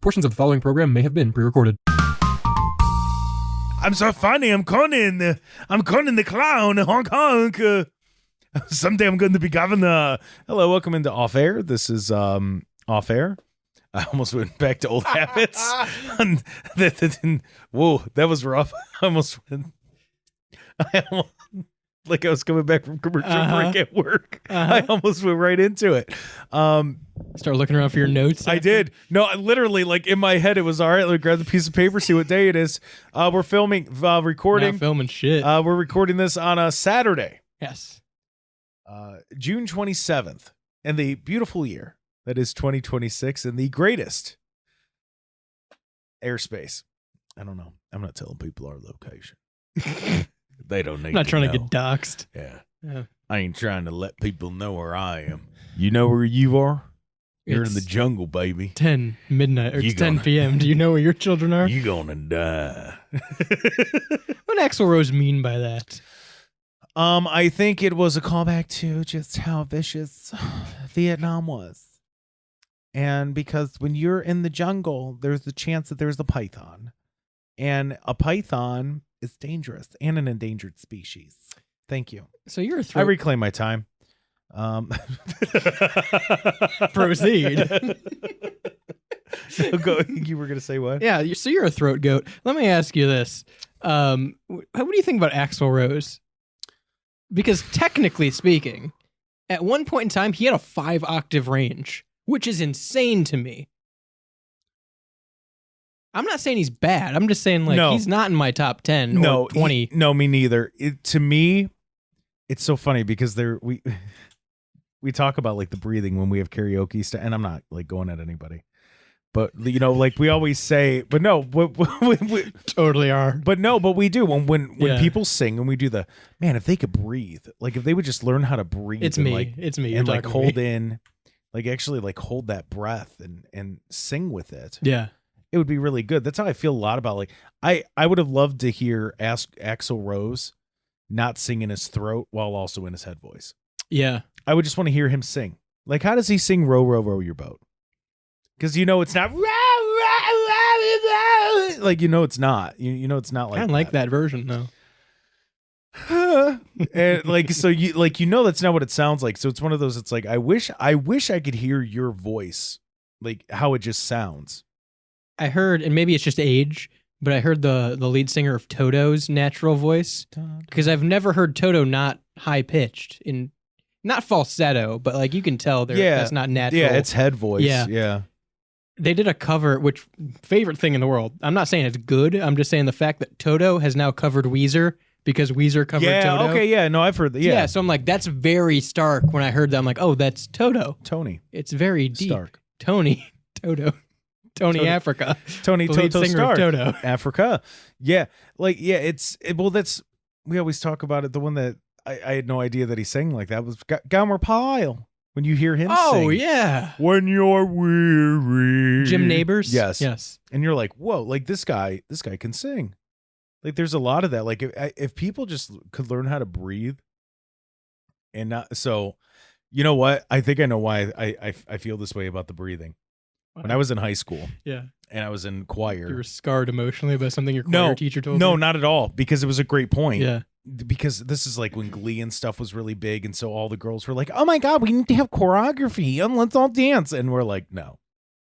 Portions of the following program may have been pre-recorded. I'm so funny. I'm Conan the clown. Honk honk. Someday I'm going to be governor. Hello, welcome into Off Air. This is Off Air. I almost went back to old habits. Whoa, that was rough. I almost like I was coming back from commercial break at work. I almost went right into it. Start looking around for your notes. I did. No, I literally, like in my head, it was all right. Let me grab the piece of paper, see what day it is. We're recording. Not filming shit. We're recording this on a Saturday, Yes. June 27th, and the beautiful year that is 2026, and the greatest airspace. I don't know. I'm not telling people our location. They don't need. I'm not to trying know. to get doxxed. Yeah. I ain't trying to let people know where I am. You know where you are? You're in the jungle, baby. 10 midnight or You 10 gonna- p.m. Do you know where your children are? You gonna die. What Axl Rose mean by that? I think it was a callback to just how vicious Vietnam was. And because when you're in the jungle, there's the chance that there's a python. And a python is dangerous and an endangered species. Thank you. So you're a I throat. reclaim my time. Proceed. So go, you were going to say what? Yeah, so you're a throat goat. Let me ask you this. What do you think about Axl Rose? Because technically speaking, at one point in time, he had a 5-octave range, which is insane to me. I'm not saying he's bad. I'm just saying, like, No. he's not in my top 10 No, or 20. no, me neither. To me, it's so funny because we talk about like the breathing when we have karaoke stuff, and I'm not like going at anybody, but you know, like we always say, but no, we Totally are. but no, but we do when Yeah. people sing and we do the man, if they could breathe, like if they would just learn how to breathe, It's and me. like, It's me. You're and like talking to hold me. in, like actually like hold that breath and sing with it. Yeah. It would be really good. That's how I feel a lot about like I would have loved to hear Axl Rose not sing in his throat while also in his head voice. Yeah. I would just want to hear him sing. Like, how does he sing "Row, row, row your boat"? Because you know it's not. Like you know it's not. You know it's not I like. kind of like that version, though. And like so you like you know that's not what it sounds like. So it's one of those. It's like I wish I could hear your voice, like how it just sounds. I heard, and maybe it's just age, but I heard the lead singer of Toto's natural voice, because I've never heard Toto not high pitched in, not falsetto, but like you can tell that's not natural. Yeah, it's head voice. Yeah. Yeah. They did a cover, which favorite thing in the world. I'm not saying it's good. I'm just saying the fact that Toto has now covered Weezer because Weezer covered Toto. Okay. Yeah. No, I've heard that. Yeah. So I'm like, that's very stark. When I heard that, I'm like, oh, that's Toto. Tony It's very deep. Stark. Tony Toto. Africa. Tony The lead Toto singer of Stark. Toto. Africa. Yeah. Like, yeah, well, that's, we always talk about it. The one that I had no idea that he sang like that was Gomer Pyle. When you hear him sing. Oh, yeah. When you're weary. Jim Neighbors? Yes. Yes. And you're like, whoa, like this guy can sing. Like there's a lot of that. Like if people just could learn how to breathe and not, so you know what? I think I know why I feel this way about the breathing. When I was in high school Yeah. and I was in You choir. were scarred emotionally by something your choir teacher told you? No, not at all. Because it was a great point. Yeah. Because this is like when Glee and stuff was really big, and so all the girls were like, "Oh my god, we need to have choreography and let's all dance." And we're like, "No."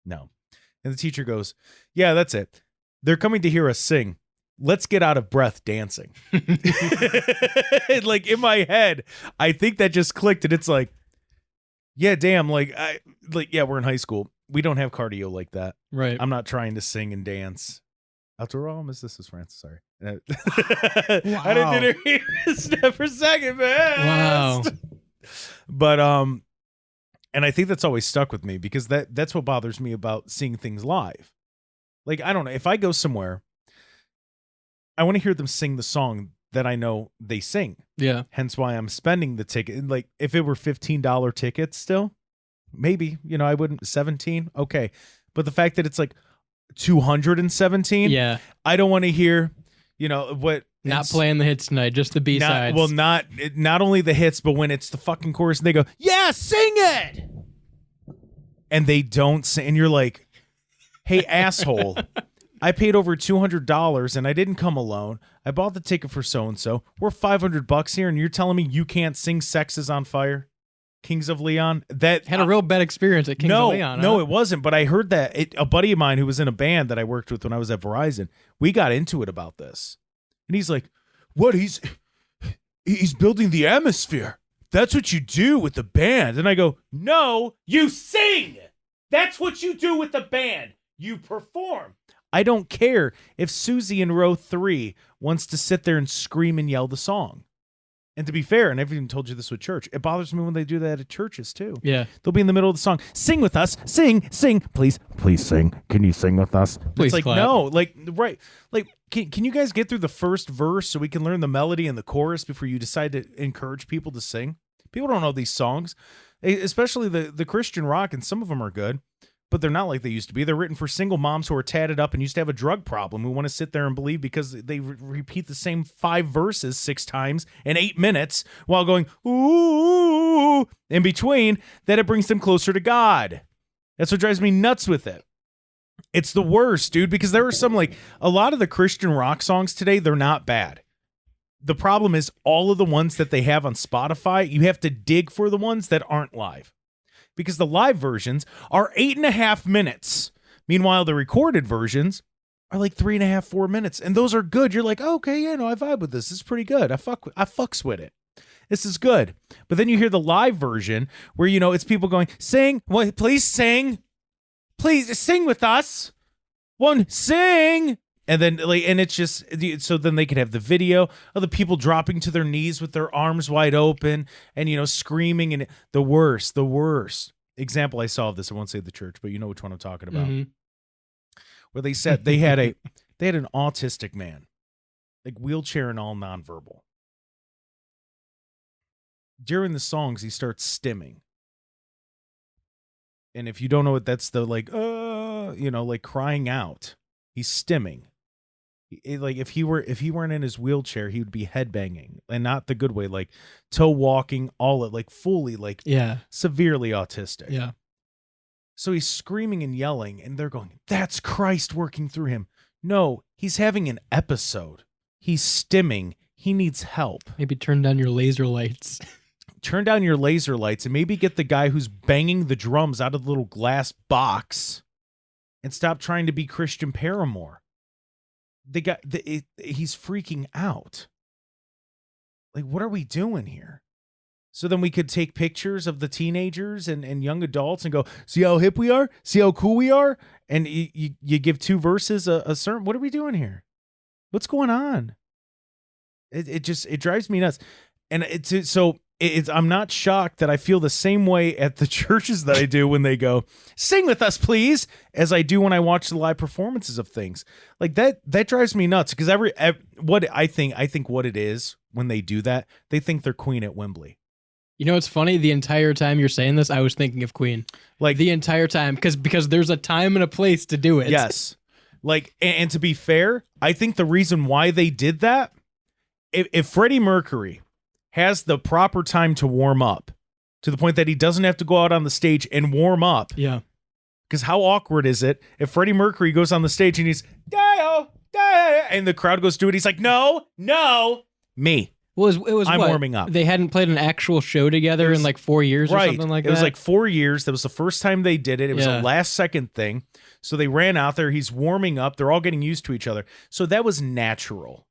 And the teacher goes, "Yeah, that's it. They're coming to hear us sing. Let's get out of breath dancing." Like in my head, I think that just clicked, and it's like, yeah, damn. Yeah, we're in high school. We don't have cardio like that. Right. I'm not trying to sing and dance. After all, Miss This is Francis. Sorry. Wow. I didn't hear step for second, man. Wow. But and I think that's always stuck with me because that's what bothers me about seeing things live. Like I don't know, if I go somewhere, I want to hear them sing the song that I know they sing. Yeah. Hence why I'm spending the ticket. Like if it were $15 tickets still, maybe, I wouldn't. 17, okay. But the fact that it's like 217, Yeah. I don't want to hear, what. Not playing the hits tonight, just the B-sides. Not only the hits, but when it's the fucking chorus and they go, yeah, sing it. And they don't sing. And you're like, Hey, asshole. I paid over $200 and I didn't come alone. I bought the ticket for so-and-so. We're $500 here and you're telling me you can't sing Sex is on Fire? Kings of Leon? That Had a real bad experience at Kings of Leon. No, huh? it wasn't. But I heard that a buddy of mine who was in a band that I worked with when I was at Verizon, we got into it about this. And he's like, what? He's building the atmosphere. That's what you do with the band. And I go, no, you sing. That's what you do with the band. You perform. I don't care if Susie in row 3 wants to sit there and scream and yell the song. And to be fair, and I've even told you this with church, it bothers me when they do that at churches too. Yeah. They'll be in the middle of the song. Sing with us. Sing. Please sing. Can you sing with us? Please it's like, clap. no, like, right. Like, can you guys get through the first verse so we can learn the melody and the chorus before you decide to encourage people to sing? People don't know these songs, especially the Christian rock, and some of them are good, but they're not like they used to be. They're written for single moms who are tatted up and used to have a drug problem who want to sit there and believe because they repeat the same 5 verses 6 times in 8 minutes while going, ooh, in between, that it brings them closer to God. That's what drives me nuts with it. It's the worst, dude, because there are some, like, a lot of the Christian rock songs today, they're not bad. The problem is all of the ones that they have on Spotify, you have to dig for the ones that aren't live. Because the live versions are 8.5 minutes. Meanwhile, the recorded versions are like 3.5, 4 minutes. And those are good. You're like, oh, okay, yeah, no, I vibe with this. This is pretty good. I fucks with it. This is good. But then you hear the live version where, you know, it's people going, sing, what, please sing. Please sing with us. One, sing. And then, like, and it's just, so then they could have the video of the people dropping to their knees with their arms wide open and, you know, screaming. And the worst example I saw of this, I won't say the church, but you know which one I'm talking about, where they said they had an autistic man, like wheelchair and all nonverbal. During the songs, he starts stimming. And if you don't know what that's the, like, you know, like crying out, he's stimming. Like if he weren't in his wheelchair, he would be headbanging, and not the good way, like toe walking, all it, like fully, like, Yeah. severely autistic. Yeah. So he's screaming and yelling, and they're going, that's Christ working through him. No, he's having an episode. He's stimming. He needs help. Maybe turn down your laser lights. Turn down your laser lights and maybe get the guy who's banging the drums out of the little glass box and stop trying to be Christian Paramore. He's freaking out. Like, what are we doing here? So then we could take pictures of the teenagers and young adults and go, see how hip we are? See how cool we are? And you give 2 verses a sermon. What are we doing here? What's going on? It drives me nuts. And I'm not shocked that I feel the same way at the churches that I do when they go, sing with us, please, as I do when I watch the live performances of things. Like that drives me nuts because what I think what it is when they do that, they think they're Queen at Wembley. You know, it's funny. The entire time you're saying this, I was thinking of Queen. Like the entire time, because there's a time and a place to do it. Yes. Like, and to be fair, I think the reason why they did that, if Freddie Mercury has the proper time to warm up to the point that he doesn't have to go out on the stage and warm up. Yeah. Because how awkward is it if Freddie Mercury goes on the stage and he's, Dio, and the crowd goes to it. He's like, no, me. Well, it was I'm what? warming up. They hadn't played an actual show together in like 4 years or something like that. It was like 4 years. That was the first time they did it. It was a last second thing. So they ran out there. He's warming up. They're all getting used to each other. So that was natural.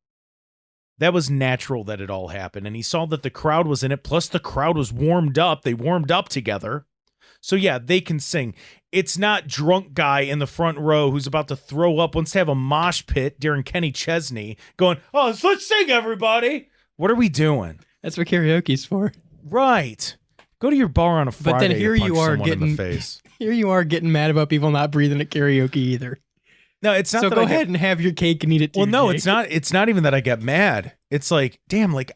That was natural that it all happened. And he saw that the crowd was in it. Plus the crowd was warmed up. They warmed up together. So yeah, they can sing. It's not drunk guy in the front row who's about to throw up, wants to have a mosh pit during Kenny Chesney going, oh, let's sing, everybody. What are we doing? That's what karaoke's for. Right. Go to your bar on a Friday. But then here to punch you are someone in getting the face. Here you are getting mad about people not breathing at karaoke either. No, it's not. So that go I get- ahead and have your cake and eat it too. Well, no, Jake. it's not. It's not even that I get mad. It's like, damn, like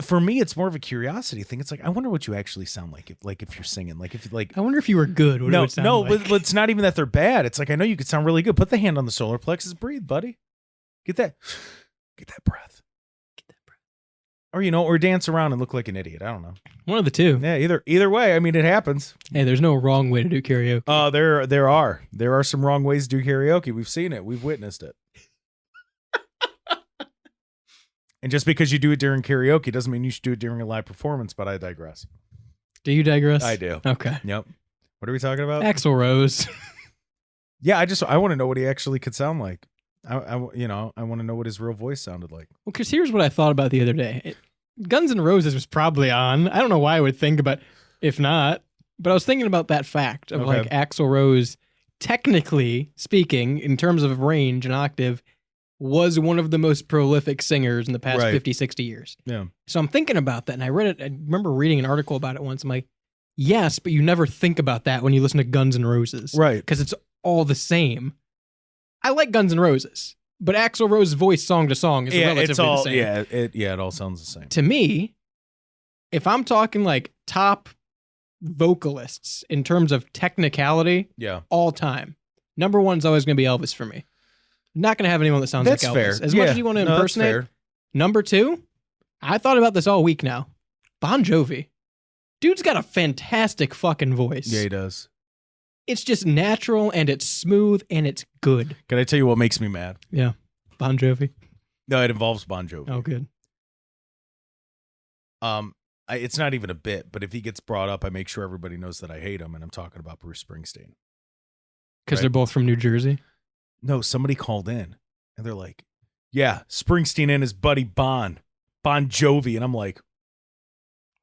for me, it's more of a curiosity thing. It's like, I wonder what you actually sound like if you're singing, like if like. I wonder if you were good. What it would sound like. But it's not even that they're bad. It's like, I know you could sound really good. Put the hand on the solar plexus, breathe, buddy. Get that breath. or dance around and look like an idiot. I don't know. One of the two. Yeah, either way. I mean, it happens. Hey, there's no wrong way to do karaoke. There are some wrong ways to do karaoke. We've seen it. We've witnessed it. And just because you do it during karaoke doesn't mean you should do it during a live performance. But I digress. Do you digress? I do. Okay. Yep. What are we talking about? Axl Rose. Yeah, I want to know what he actually could sound like. I want to know what his real voice sounded like. Well, because here's what I thought about the other day. Guns N' Roses was probably on. I don't know why I would think about if not, but I was thinking about that fact of Okay. like Axl Rose, technically speaking, in terms of range and octave, was one of the most prolific singers in the past Right. 50, 60 years. Yeah. So I'm thinking about that, and I remember reading an article about it once. I'm like, yes, but you never think about that when you listen to Guns N' Roses. Right. Because it's all the same. I like Guns N' Roses, but Axl Rose's voice song to song is relatively it's all the same. it all sounds the same. To me, if I'm talking like top vocalists in terms of technicality Yeah. all time, number one's always going to be Elvis for me. Not going to have anyone that sounds That's like fair. Elvis. As much as you want to No, that's impersonate. fair. Number two, I thought about this all week now. Bon Jovi. Dude's got a fantastic fucking voice. Yeah, he does. It's just natural and it's smooth and it's good. Can I tell you what makes me mad? Yeah. Bon Jovi. No, it involves Bon Jovi. Oh, good. It's not even a bit, but if he gets brought up, I make sure everybody knows that I hate him, and I'm talking about Bruce Springsteen. Because Right. they're both from New Jersey. No, somebody called in, and they're like, "Yeah, Springsteen and his buddy Bon Jovi," and I'm like,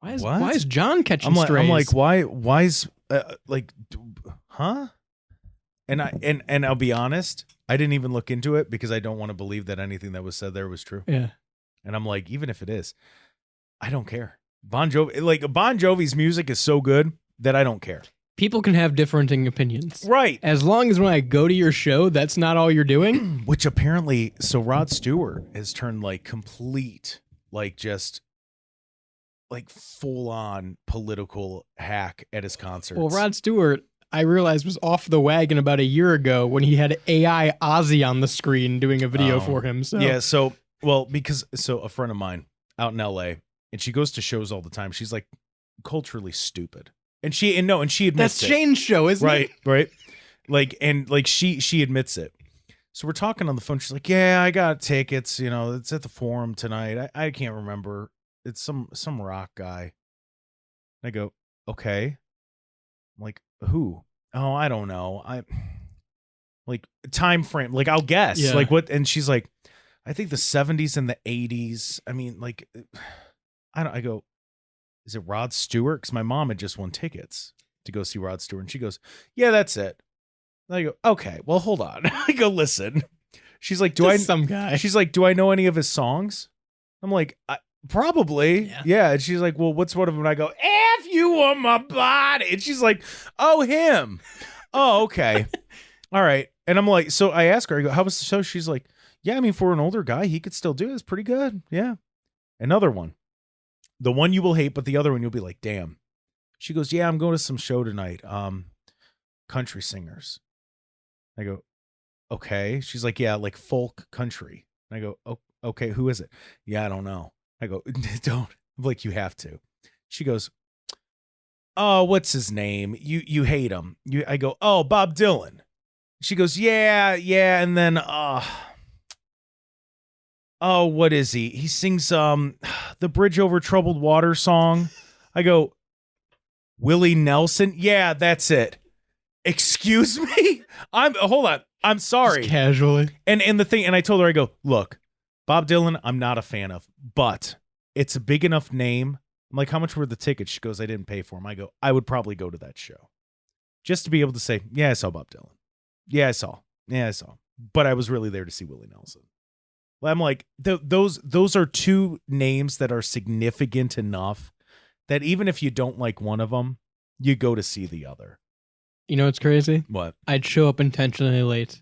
Why What? is John catching I'm strays? like, why's huh? And I'll be honest, I didn't even look into it because I don't want to believe that anything that was said there was true. Yeah. And I'm like, even if it is, I don't care. Bon Jovi's music is so good that I don't care. People can have differing opinions. Right. As long as when I go to your show, that's not all you're doing. Which apparently, so Rod Stewart has turned like complete, like just like full on political hack at his concerts. Well, Rod Stewart, I realized, was off the wagon about a year ago when he had AI Ozzy on the screen doing a video Oh. for him. So Yeah, because a friend of mine out in LA, and she goes to shows all the time. She's like culturally stupid. And she admits that's it. Shane's show, isn't it? Right. Like she admits it. So we're talking on the phone. She's like, "Yeah, I got tickets, it's at the Forum tonight. I can't remember. It's some rock guy." I go, "Okay." I'm like, "Who?" "Oh, I don't know. I like time frame. Like I'll guess. Yeah. Like what?" And she's like, "I think the 70s and the 80s. I mean, like I go, "Is it Rod Stewart?" Because my mom had just won tickets to go see Rod Stewart. And she goes, "Yeah, that's it." And I go, "Okay, well, hold on." I go, "Listen." She's like, Some guy. She's like, "Do I know any of his songs?" I'm like, "Probably." Yeah. Yeah. And she's like, "Well, what's one of them?" And I go, "F you on my body." And she's like, "Oh, him. Oh, okay. All right." And I'm like, so I ask her, I go, "How was the show?" She's like, "Yeah, I mean, for an older guy, he could still do it. It's pretty good." Yeah. Another one. The one you will hate, but the other one you'll be like, "Damn." She goes, "Yeah, I'm going to some show tonight. Country singers." I go, "Okay." She's like, "Yeah, like folk country." And I go, "Oh, okay, who is it?" "Yeah, I don't know." I go, "Don't." I'm like, "You have to." She goes, "Oh, what's his name? You hate him." I go, "Oh, Bob Dylan." She goes, yeah. And then oh, what is he? He sings the Bridge Over Troubled Water song. I go, "Willie Nelson?" "Yeah, that's it." "Excuse me?" Hold on. I'm sorry. Just casually. And the thing, and I told her, I go, "Look, Bob Dylan, I'm not a fan of, but it's a big enough name." I'm like, "How much were the tickets?" She goes, "I didn't pay for them." I go, "I would probably go to that show just to be able to say, yeah, I saw Bob Dylan. Yeah, I saw. But I was really there to see Willie Nelson." Well, I'm like, those are two names that are significant enough that even if you don't like one of them, you go to see the other. You know what's crazy? What? I'd show up intentionally late.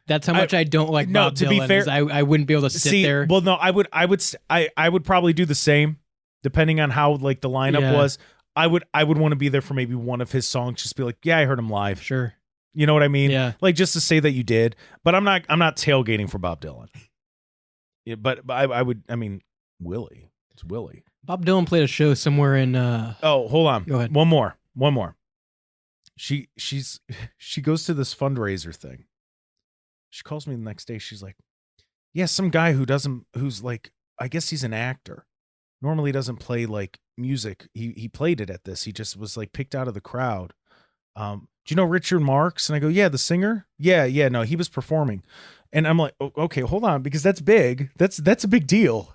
That's how much I don't like no, Bob to Dylan. be fair- is I wouldn't be able to sit there. Well, no, I would probably do the same, depending on how like the lineup Yeah. was. I would want to be there for maybe one of his songs, just be like, "Yeah, I heard him live." Sure. You know what I mean? Yeah. Like just to say that you did. But I'm not tailgating for Bob Dylan. Yeah, but I would. I mean, Willie. It's Willie. Bob Dylan played a show somewhere in. Oh, hold on. Go ahead. One more. She goes to this fundraiser thing. She calls me the next day. She's like, yeah, some guy who's like, I guess he's an actor. Normally doesn't play like music. He played it at this. He just was like picked out of the crowd. Do you know Richard Marx? And I go, yeah, the singer. Yeah. No, he was performing. And I'm like, okay, hold on, because that's big. That's a big deal.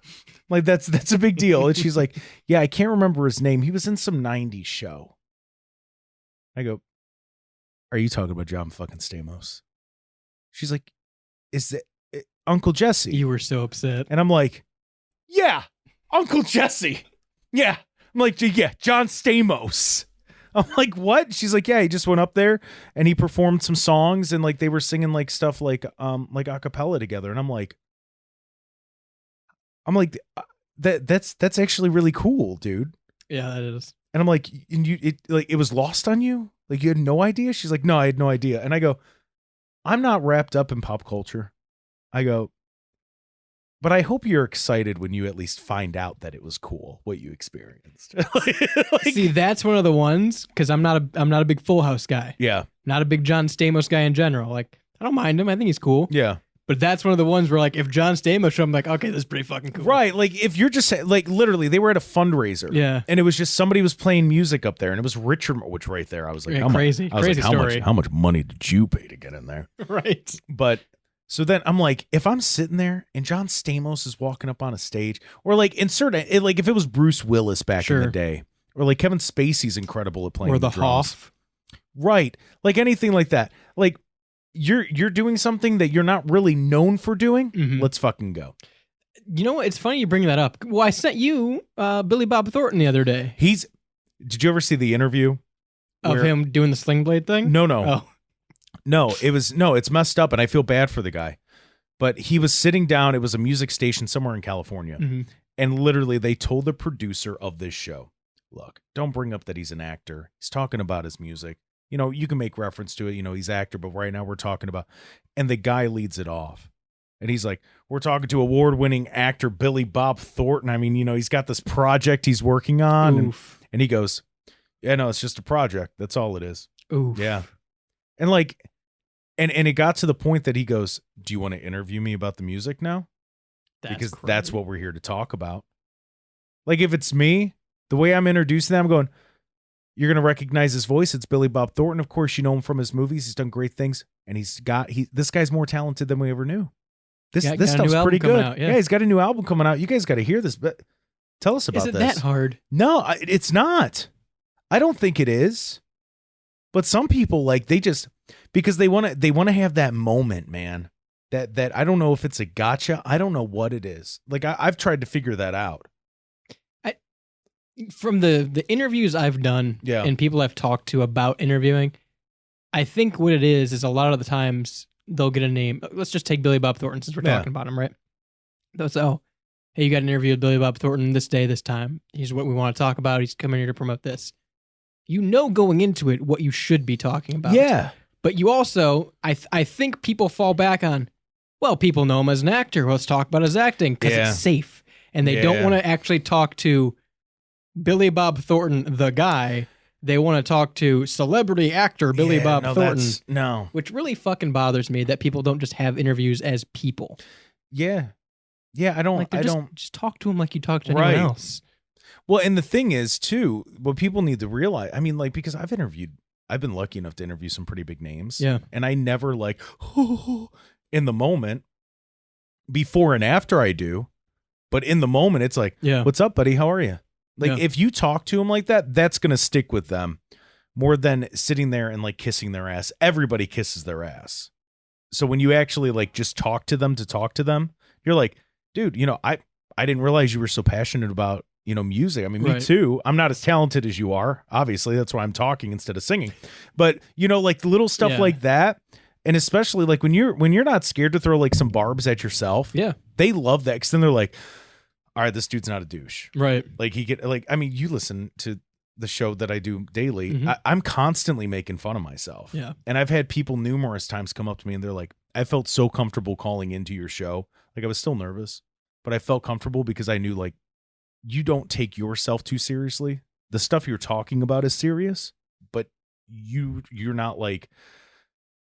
Like that's a big deal. And she's like, yeah, I can't remember his name. He was in some 90s show. I go, are you talking about John fucking Stamos? She's like, is that Uncle Jesse? You were so upset. And I'm like, yeah, Uncle Jesse. Yeah. I'm like, yeah, John Stamos. I'm like, what? She's like, yeah, he just went up there and he performed some songs and like they were singing like stuff like a cappella together. And I'm like, that's actually really cool, dude. Yeah, that is. And I'm like, and it was lost on you? Like you had no idea? She's like, no, I had no idea. And I go, I'm not wrapped up in pop culture. I go, but I hope you're excited when you at least find out that it was cool what you experienced. See, that's one of the ones, because I'm not a big Full House guy. Yeah. Not a big John Stamos guy in general. Like, I don't mind him. I think he's cool. Yeah. But that's one of the ones where, like, if John Stamos showed, I'm like, okay, this is pretty fucking cool. Right. Like, if you're just like, literally, they were at a fundraiser. Yeah. And it was just somebody was playing music up there, and it was Richard, which right there, I was like, Yeah, crazy story. How much money did you pay to get in there? Right. But so then I'm like, if I'm sitting there and John Stamos is walking up on a stage, or like insert it, like if it was Bruce Willis back in the day, or like Kevin Spacey's incredible at playing Or the drums. Hoff. Right. Like anything like that. Like you're doing something that you're not really known for doing. Mhm. Let's fucking go. You know what? It's funny you bring that up. Well, I sent you Billy Bob Thornton the other day Did you ever see the interview of him doing the sling blade thing. No. Oh, No, it's messed up and I feel bad for the guy. But he was sitting down, it was a music station somewhere in California. mhm. And literally they told the producer of this show, look, don't bring up that he's an actor. He's talking about his music. You know, you can make reference to it, you know, he's actor, but right now we're talking about, and the guy leads it off. And he's like, we're talking to award-winning actor Billy Bob Thornton. I mean, you know, he's got this project he's working on. Oof. And he goes, yeah, no, it's just a project. That's all it is. Oof. Yeah. And like, and it got to the point that he goes, do you want to interview me about the music now? Because that's what we're here to talk about. Like, if it's me, the way I'm introducing them, I'm going, you're going to recognize his voice. It's Billy Bob Thornton. Of course, you know him from his movies. He's done great things. And this guy's more talented than we ever knew. This Got a stuff's new album pretty coming good. out, yeah. He's got a new album coming out. You guys got to hear this. But tell us about Is it this. that hard? No, it's not. I don't think it is. But some people, like, they just, because they want to have that moment, man. That I don't know if it's a gotcha. I don't know what it is. Like, I've tried to figure that out. From the interviews I've done Yeah. and people I've talked to about interviewing, I think what it is a lot of the times they'll get a name. Let's just take Billy Bob Thornton since we're Yeah. talking about him, right? They'll say, oh, hey, you got an interview with Billy Bob Thornton this day, this time. Here's what we want to talk about. He's coming here to promote this. You know going into it what you should be talking about. Yeah. But you also, I think people fall back on, well, people know him as an actor. Let's talk about his acting because Yeah. it's safe. And they don't Yeah. want to actually talk to Billy Bob Thornton, the guy. They want to talk to celebrity actor Billy Bob Thornton, No. which really fucking bothers me that people don't just have interviews as people. Yeah. Yeah, I don't. Like, I just, don't. just talk to him like you talk to anyone Right. else. Well, and the thing is, too, what people need to realize, I mean, like, because I've been lucky enough to interview some pretty big names. Yeah. And I never, like, in the moment, before and after I do, but in the moment, it's like, Yeah. what's up, buddy? How are you? Like, Yeah. if you talk to them like that, that's going to stick with them more than sitting there and, like, kissing their ass. Everybody kisses their ass. So when you actually, like, just talk to them, you're like, dude, you know, I didn't realize you were so passionate about, you know, music. I mean, me Right. too. I'm not as talented as you are. Obviously, that's why I'm talking instead of singing. But, you know, like, little stuff Yeah. like that. And especially, like, when you're not scared to throw, like, some barbs at yourself. Yeah. They love that, because then they're like, all right, this dude's not a douche. Right. Like, I mean, you listen to the show that I do daily. Mhm. I'm constantly making fun of myself. Yeah. And I've had people numerous times come up to me and they're like, I felt so comfortable calling into your show. Like, I was still nervous, but I felt comfortable because I knew, like, you don't take yourself too seriously. The stuff you're talking about is serious, but you're not like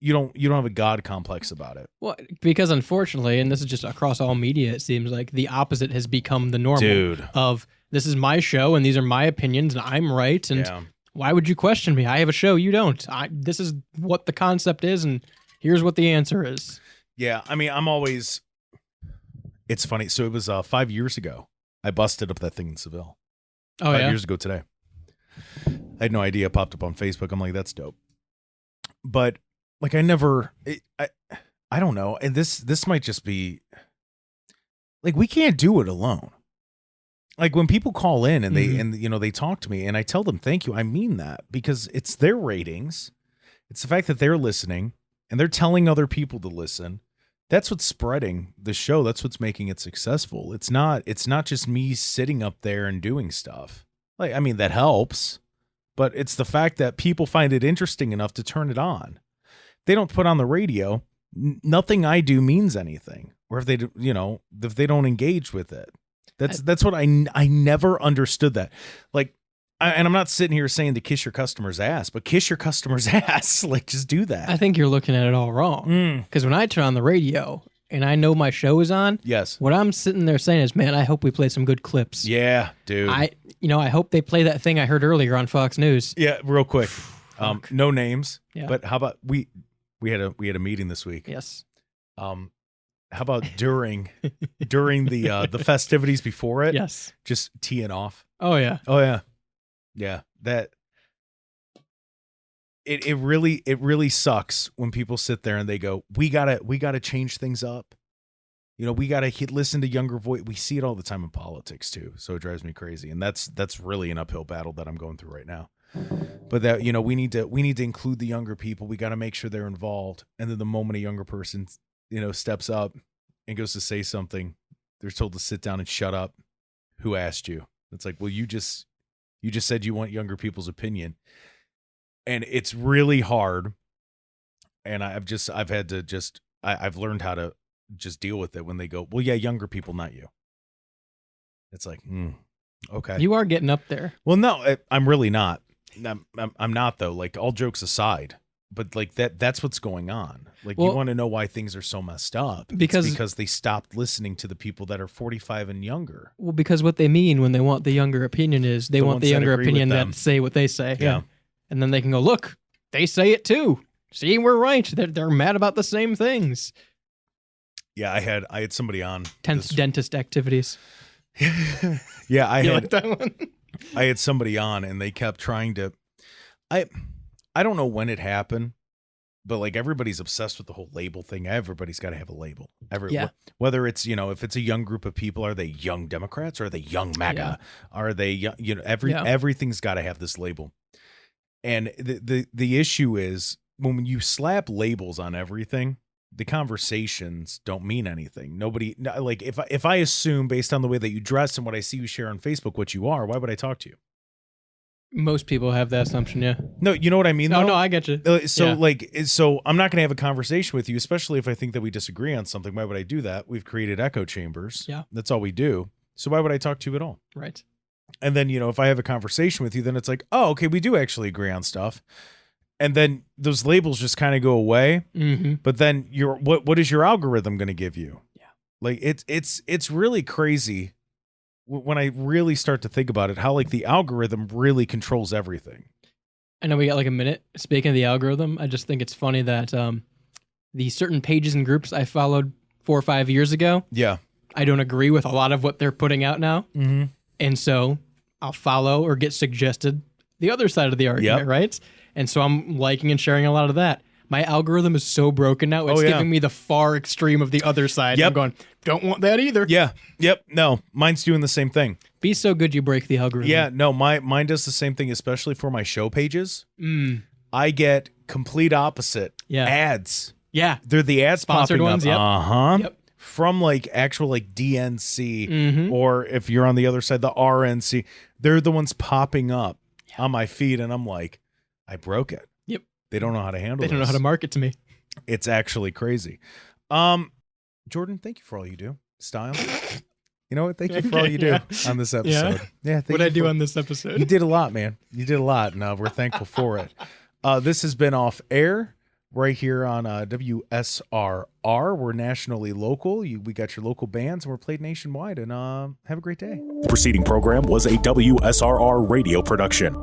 you don't have a god complex about it. Well, because unfortunately, and this is just across all media, it seems like the opposite has become the normal. Dude. Of this is my show and these are my opinions and I'm right. And Yeah. why would you question me? I have a show, you don't. This is what the concept is, and here's what the answer is. Yeah, I mean, it's funny. So it was 5 years ago. I busted up that thing in Seville. Oh, 5 yeah? years ago today. I had no idea. It popped up on Facebook. I'm like, that's dope. But like, I don't know. And this might just be like, we can't do it alone. Like when people call in and they talk to me and I tell them, thank you. I mean that because it's their ratings. It's the fact that they're listening and they're telling other people to listen. That's what's spreading the show. That's what's making it successful. It's not just me sitting up there and doing stuff. Like, I mean, that helps, but it's the fact that people find it interesting enough to turn it on. They don't put on the radio. Nothing I do means anything. Or if they don't engage with it. That's what I never understood that. Like, and I'm not sitting here saying to kiss your customer's ass, but kiss your customer's ass. Like, just do that. I think you're looking at it all wrong. Because when I turn on the radio and I know my show is on, Yes. what I'm sitting there saying is, man, I hope we play some good clips. Yeah, dude. I hope they play that thing I heard earlier on Fox News. Yeah, real quick. No names. Yeah. But how about we had a meeting this week. Yes. How about during the festivities before it? Yes. Just teeing off. Oh, yeah. Oh yeah. Yeah. That it really sucks when people sit there and they go, we gotta change things up. We gotta listen to younger voice. We see it all the time in politics too. So it drives me crazy. And that's really an uphill battle that I'm going through right now. But that, we need to include the younger people. We got to make sure they're involved. And then the moment a younger person, steps up and goes to say something, they're told to sit down and shut up. Who asked you? It's like, well, you just said you want younger people's opinion. And it's really hard. And I've learned how to just deal with it when they go, well, yeah, younger people, not you. It's like, okay. You are getting up there. Well, no, I'm really not. I'm not though. Like, all jokes aside, but like that's what's going on. Like, you want to know why things are so messed up? Because they stopped listening to the people that are 45 and younger. Well, because what they mean when they want the younger opinion is they want ones the that younger agree opinion with that them. say what they say. Yeah. And then they can go, look, they say it too. See, we're right. They're mad about the same things. Yeah, I had somebody on. Tense dentist activities. Yeah, I You had like that one? I had somebody on and they kept trying to. I don't know when it happened, but like, everybody's obsessed with the whole label thing. Everybody's got to have a label. Yeah. Whether it's, if it's a young group of people, are they young Democrats? Or are they young MAGA? Are they young, everything's got to have this label. And the issue is when you slap labels on everything, the conversations don't mean anything. Nobody, like, if I assume based on the way that you dress and what I see you share on Facebook what you are, why would I talk to you? Most people have that assumption, yeah. No, you know what I mean? No, though? no, I get you. So I'm not going to have a conversation with you, especially if I think that we disagree on something. Why would I do that? We've created echo chambers. Yeah. That's all we do. So why would I talk to you at all? Right. And then, if I have a conversation with you, then it's like, oh, okay, we do actually agree on stuff. And then those labels just kind of go away. Mm-hmm. But then what is your algorithm going to give you? Yeah. Like, it's really crazy when I really start to think about it, how like the algorithm really controls everything. I know we got like a minute. Speaking of the algorithm, I just think it's funny that the certain pages and groups I followed 4 or 5 years ago, Yeah. I don't agree with a lot of what they're putting out now. Mm-hmm. And so I'll follow or get suggested the other side of the argument, Yep. right? And so I'm liking and sharing a lot of that. My algorithm is so broken now, it's Oh, yeah. giving me the far extreme of the other side. Yep. I'm going, don't want that either. Yeah. Yep. No, mine's doing the same thing. Be so good you break the algorithm. Yeah. No, mine does the same thing, especially for my show pages. Mm. I get complete opposite Yeah. ads. Yeah. They're the ads Sponsored popping ones, up. yep. Uh-huh. Yep. From like actual like DNC Mhm. or if you're on the other side, the RNC, they're the ones popping up on my feed. And I'm like, I broke it. Yep. They don't know how to handle it. They don't know how to market to me. It's actually crazy. Jordan, thank you for all you do. Style. You know what? Thank you for all Okay, you do yeah. on this episode. Yeah, thank What I you do for- on this You episode? did a lot, man. You did a lot, and we're thankful for it. This has been Off Air right here on WSRR. We're nationally local. We got your local bands, and we're played nationwide. And have a great day. The preceding program was a WSRR radio production.